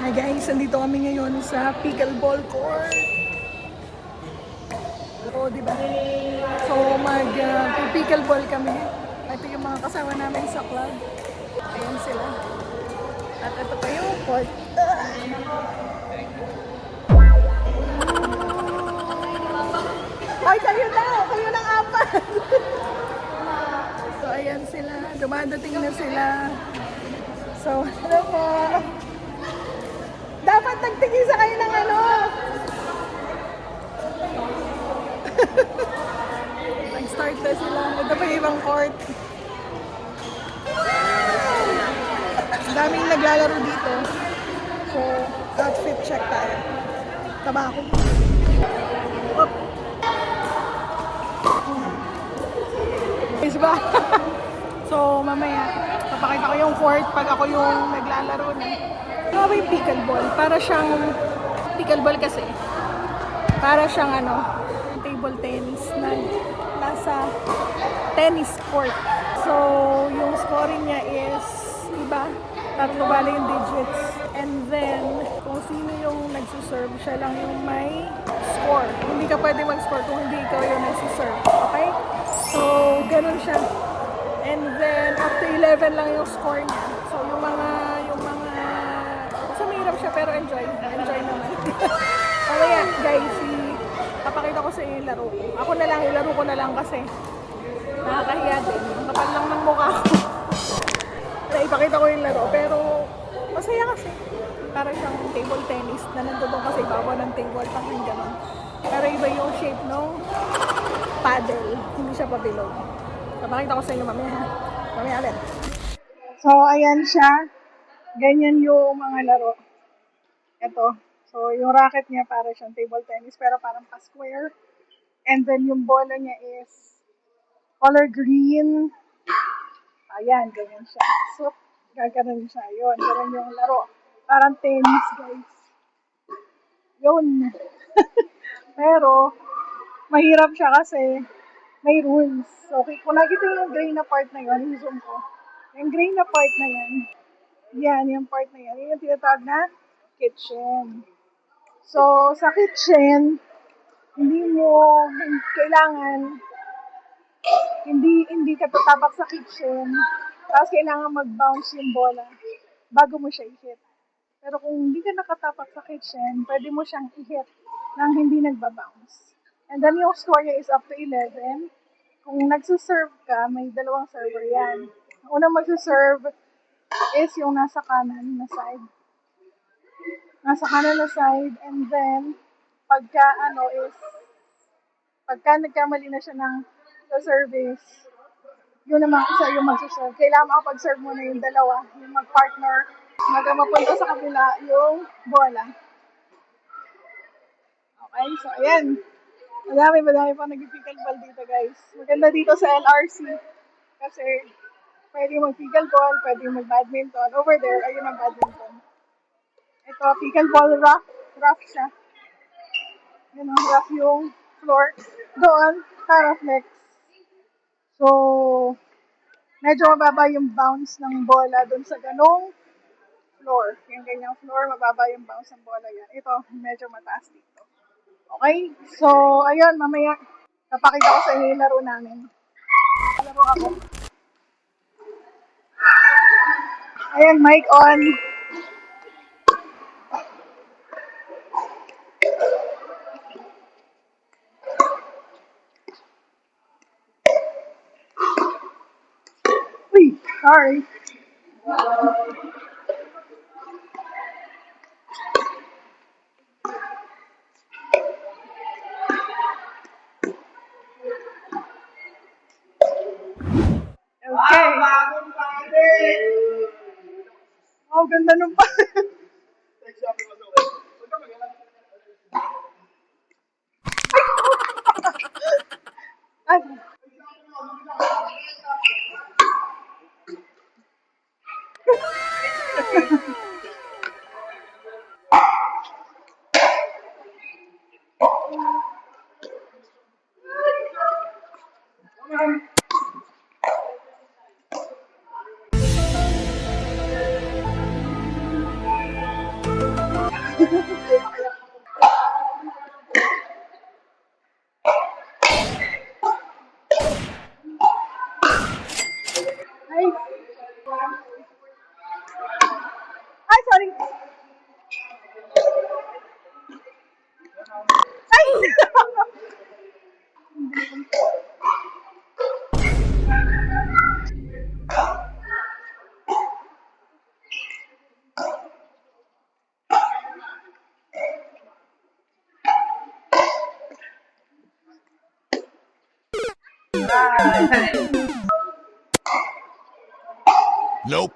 Hi guys, nandito kami ngayon sa pickleball court. O, diba? So, pickleball kami. Ito yung mga kasama namin sa club. Ayan sila. At ito pa yung court. Ay, kayo na! Kayo ng apat! So, ayan sila. Dumadating na sila. So, hello po. Dapat nagtingin sa kayo ng ano. Nag-start na sila. Ito pa yung ibang court. Ang daming naglalaro dito. So, outfit check tayo. Tabako. Up. Is ba? So, mamaya, papakita ko yung court pag ako yung naglalaro na. Ano ba yung pickleball? Para siyang, pickleball kasi, para siyang ano, table tennis na nasa tennis court. So, yung scoring niya is, iba, tatlo bali yung digits. And then, kung sino yung nagsuserve, siya lang yung may score. Hindi ka pwede mag-score kung hindi ikaw yung nagsuserve. Okay? So, ganun siya. And then, up to 11 lang yung score niya. So, yung mga, so mahirap siya pero enjoy naman. Mamaya, guys, papakita ko sa inyo yung laro. Ako na lang, ilaro ko na lang kasi nakakahiya din. Ang kapal lang ng mukha ko. Kaya ipakita ko yung laro, pero masaya kasi. Para siyang table tennis na nandun kasi ibabaw ng table, parang gano'n. Pero iba yung shape ng paddle, hindi siya pabilog. Papakita ko sa inyo mamaya ha. Mamaya ulit. So, ayan siya. Ganyan yung mga laro. Ito. So, yung racket niya para siyang table tennis pero parang pa-square. And then yung bola niya is color green. Ayan, ganyan siya. So, gaganon siya. Yun, ganun yung laro. Parang tennis, guys. Yun. Pero, mahirap siya kasi may rules. So, okay, kung nakita yung gray na part na yun, i-zoom ko. Yung gray na part na yan, yan, yung part na yan. Yun yung tinatawag na kitchen. So, sa kitchen, hindi mo kailangan, hindi ka tatabak sa kitchen, tapos kailangan mag-bounce yung bola bago mo siya i-hit. Pero kung hindi ka nakatapak sa kitchen, pwede mo siyang i-hit nang hindi nagbabounce. And then yung score niya is up to 11. Kung nagsuserve ka, may dalawang server yan. Ang unang magsuserve is yung nasa kanan na side. Nasa kanan na side, and then, pagka nagkamali na siya ng sa service, yun naman isa yung magsuserve. Kailangan makapag-serve muna yung dalawa, yung mag-partner, mapunta sa kabila yung bola. Okay, so ayan. Madami pa nag-pickleball dito, guys. Maganda dito sa LRC. Kasi, pwede mag-pickleball, pwede mag-badminton. Over there, ayun ang badminton. Ito, pickleball rough siya. Yun ang rough yung floor. Doon, para flex. So, medyo mababa yung bounce ng bola doon sa ganong floor. Yung ganyang floor, mababa yung bounce ng bola yan. Ito, medyo mataas dito. Okay? So, ayun, mamaya, napakita ko sa inyo yung laro namin. Laro ako. Ayan, mic on. Uy, sorry. Okay. Oh, ganda nung pa. Ay. Ay, ay, sorry. Ay! Nope.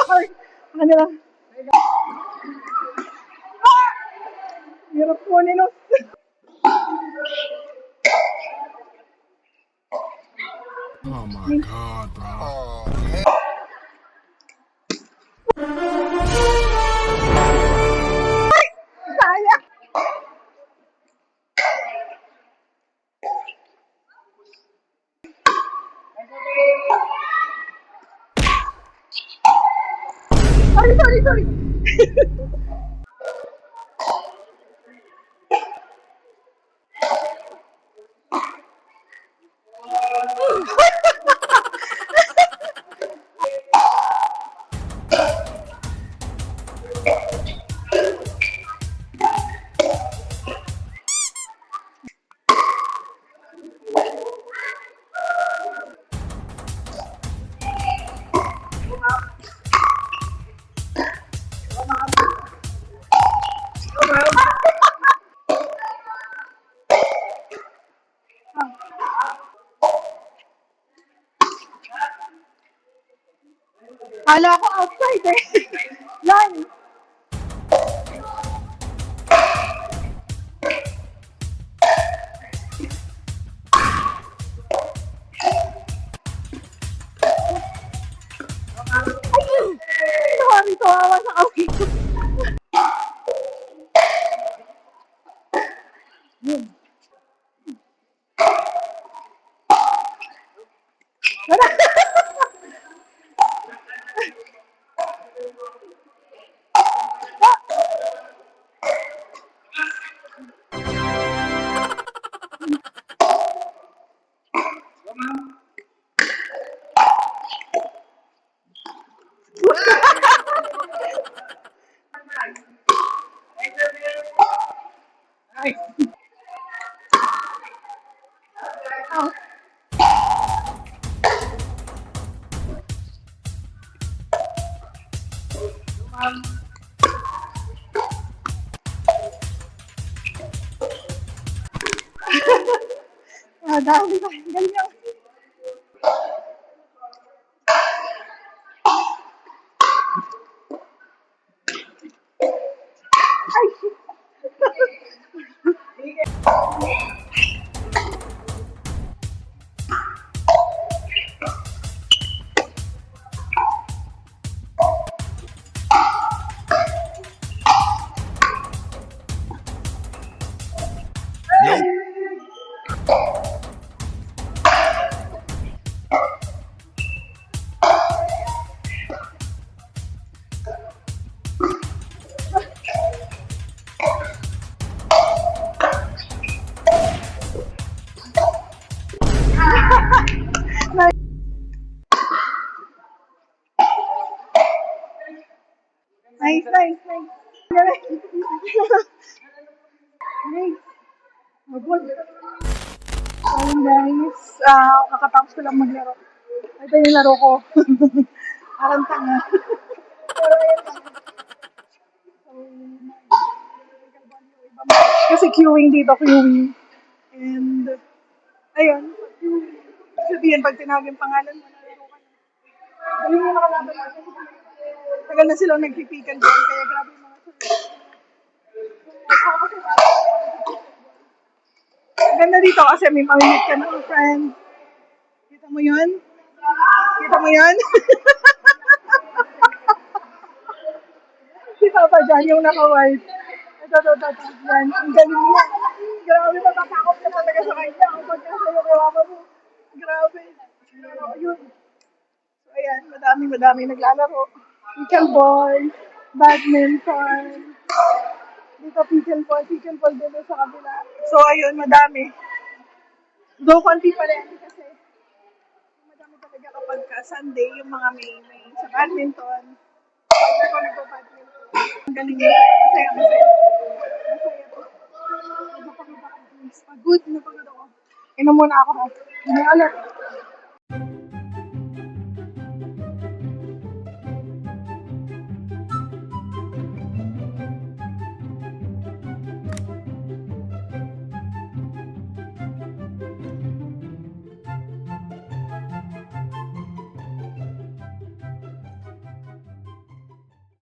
Sorry. Ano lang. Hirap po nino. Oh my god, bro. Oh, Sayang. Sorry, sorry, sorry. Kala ko outside eh. Lan. Sorry, kawawa sa kami. Dami ba? Ganyan. Ay, shit. nope. Nice, nice, nice. Nice. Mabot. Ayun guys, kakatapos ko lang maglaro. Ito yung laro ko. Parang tanga. Kasi queuing dito, queuing. And, ayun, sabihin, pag tinawag yung pangalan mo, nalaro ka na. Galing mo nakalaban natin. Tagal na silang nagpipikan doon, kaya grabe yung mga sunod. Ang ganda dito kasi may mamimit ka ng friend. Kita mo yun? Kita mo yun? pa dyan, yung naka-white. Ito. Yan, ang galing niya. Grabe, matatakot ka talaga sa kanya. Ang pagkasayo kay mama mo. Grabe. Pero yun. So, ayan, madami naglalaro. Pickleball, badminton. Dito pickleball din sa kabila. So, ayun, madami. Though, konti pa rin kasi madami talaga kapag Sunday, yung mga may sa badminton. Pag ako nagpa-badminton. Ang galing yun. Masaya. Masaya to. Pagod na pagod ako. Inom muna ako ha. Ano ulit?